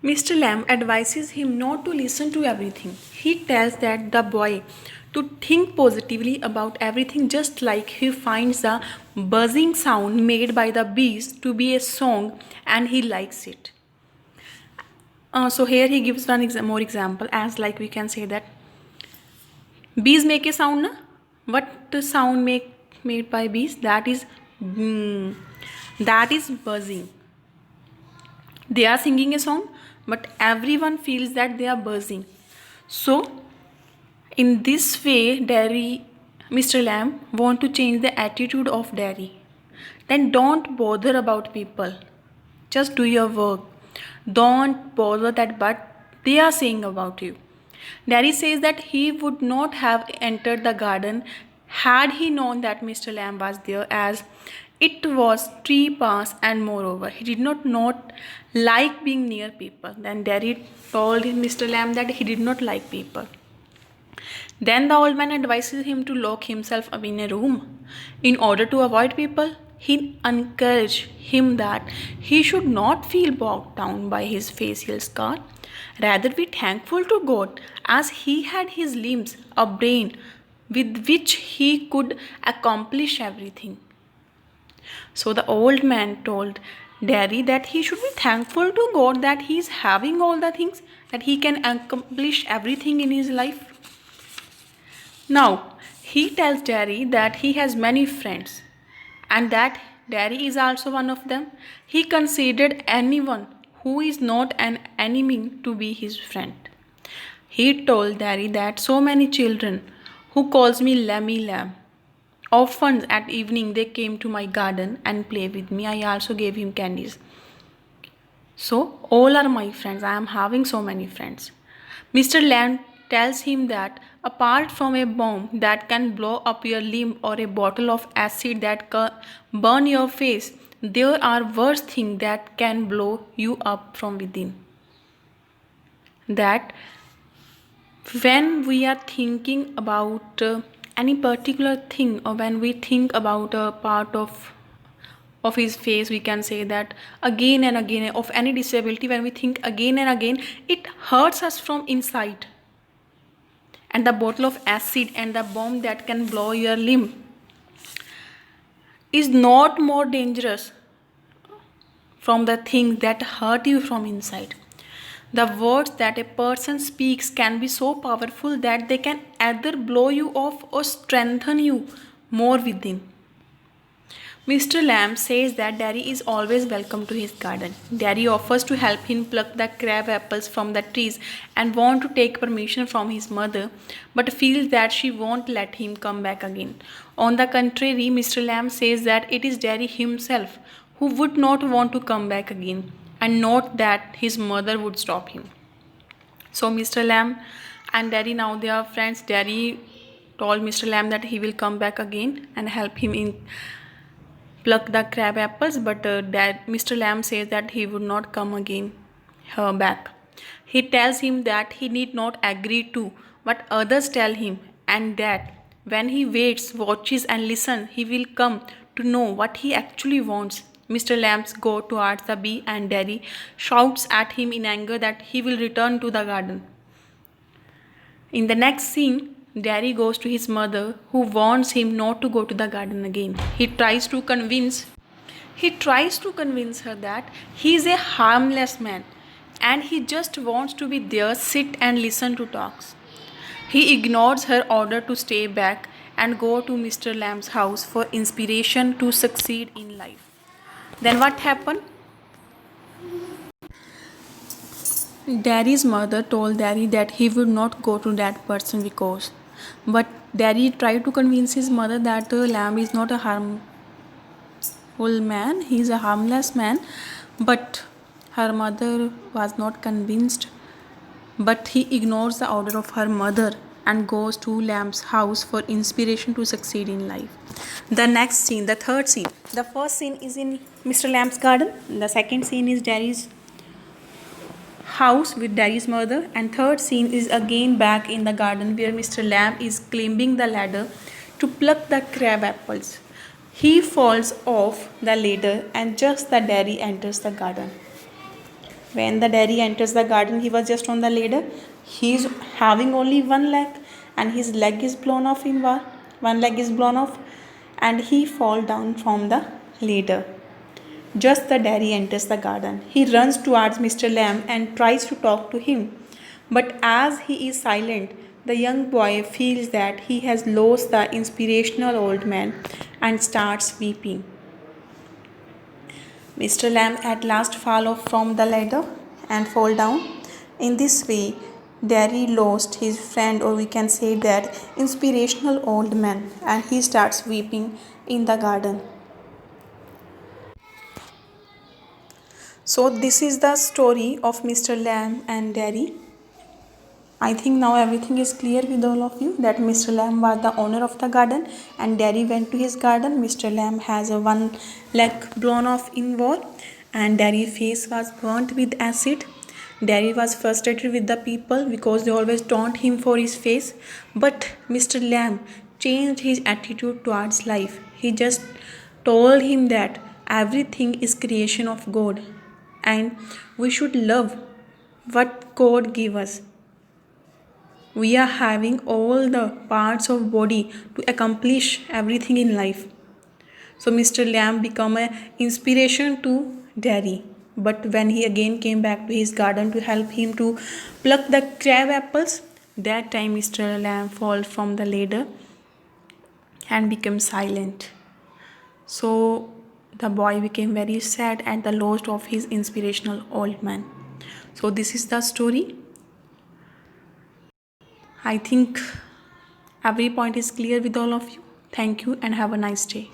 Mr. Lamb advises him not to listen to everything. He tells that the boy to think positively about everything, just like he finds the buzzing sound made by the bees to be a song and he likes it. So here he gives one more example, as like we can say that bees make a sound, na? What sound made by bees? That is that is buzzing. They are singing a song, but everyone feels that they are buzzing. So in this way, Dairy Mr. Lamb want to change the attitude of Dairy. Then don't bother about people. Just do your work. Don't bother that what they are saying about you. Dairy says that he would not have entered the garden had he known that Mr. Lamb was there, as it was tree pass, and moreover he did not like being near people. Then Dairy told Mr. Lamb that he did not like people. Then the old man advises him to lock himself up in a room. In order to avoid people, he encouraged him that he should not feel bogged down by his facial scar. Rather be thankful to God, as he had his limbs, a brain with which he could accomplish everything. So the old man told Dairy that he should be thankful to God that he is having all the things, that he can accomplish everything in his life. Now, he tells Dairy that he has many friends and that Dairy is also one of them. He considered anyone who is not an enemy to be his friend. He told Dairy that so many children who calls me Lammy Lamb. Often at evening they came to my garden and play with me. I also gave him candies. So all are my friends. I am having so many friends. Mr. Lamb tells him that apart from a bomb that can blow up your limb or a bottle of acid that can burn your face, there are worse things that can blow you up from within. That when we are thinking about any particular thing, or when we think about a part of his face, we can say that again and again, of any disability, when we think again and again, it hurts us from inside. And the bottle of acid and the bomb that can blow your limb is not more dangerous from the things that hurt you from inside. The words that a person speaks can be so powerful that they can either blow you off or strengthen you more within. Mr. Lamb says that Dairy is always welcome to his garden. Dairy offers to help him pluck the crab apples from the trees and want to take permission from his mother, but feels that she won't let him come back again. On the contrary, Mr. Lamb says that it is Dairy himself who would not want to come back again, and not that his mother would stop him. So Mr. Lamb and Dairy, now they are friends. Dairy told Mr. Lamb that he will come back again and help him in pluck the crab apples, but Mr. Lamb says that he would not come again back. He tells him that he need not agree to what others tell him, and that when he waits, watches and listens, he will come to know what he actually wants. Mr. Lamb goes towards the bee, and Dairy shouts at him in anger that he will return to the garden. In the next scene, Dairy goes to his mother, who warns him not to go to the garden again. He tries to convince her that he is a harmless man and he just wants to be there, sit and listen to talks. He ignores her order to stay back and go to Mr. Lamb's house for inspiration to succeed in life. Then what happened? Dairy's mother told Dairy that he would not go to that person because, but Dairy tried to convince his mother that Lamb is not a harmful man, he is a harmless man, but her mother was not convinced. But he ignores the order of her mother and goes to Lamb's house for inspiration to succeed in life. The next scene, the third scene. The first scene is in Mr. Lamb's garden. The second scene is Dairy's house with Dairy's mother, and third scene is again back in the garden where Mr. Lamb is climbing the ladder to pluck the crab apples. He falls off the ladder and just the Dairy enters the garden. When the Derry enters the garden, he was just on the ladder. He is having only one leg, and his leg is blown off in war. One leg is blown off, and he fall down from the ladder. Just the Derry enters the garden. He runs towards Mr. Lamb and tries to talk to him. But as he is silent, the young boy feels that he has lost the inspirational old man and starts weeping. Mr. Lamb at last fall off from the ladder and fall down. In this way, Derry lost his friend, or we can say that inspirational old man, and he starts weeping in the garden. So this is the story of Mr. Lamb and Derry. I think now everything is clear with all of you that Mr. Lamb was the owner of the garden and Derry went to his garden. Mr. Lamb has a one leg blown off in war and Derry's face was burnt with acid. Derry was frustrated with the people because they always taunt him for his face. But Mr. Lamb changed his attitude towards life. He just told him that everything is creation of God and we should love what God gave us. We are having all the parts of body to accomplish everything in life. So Mr. Lamb became an inspiration to Derry. But when he again came back to his garden to help him to pluck the crab apples, that time Mr. Lamb fell from the ladder and became silent. So the boy became very sad at the loss of his inspirational old man. So this is the story. I think every point is clear with all of you. Thank you and have a nice day.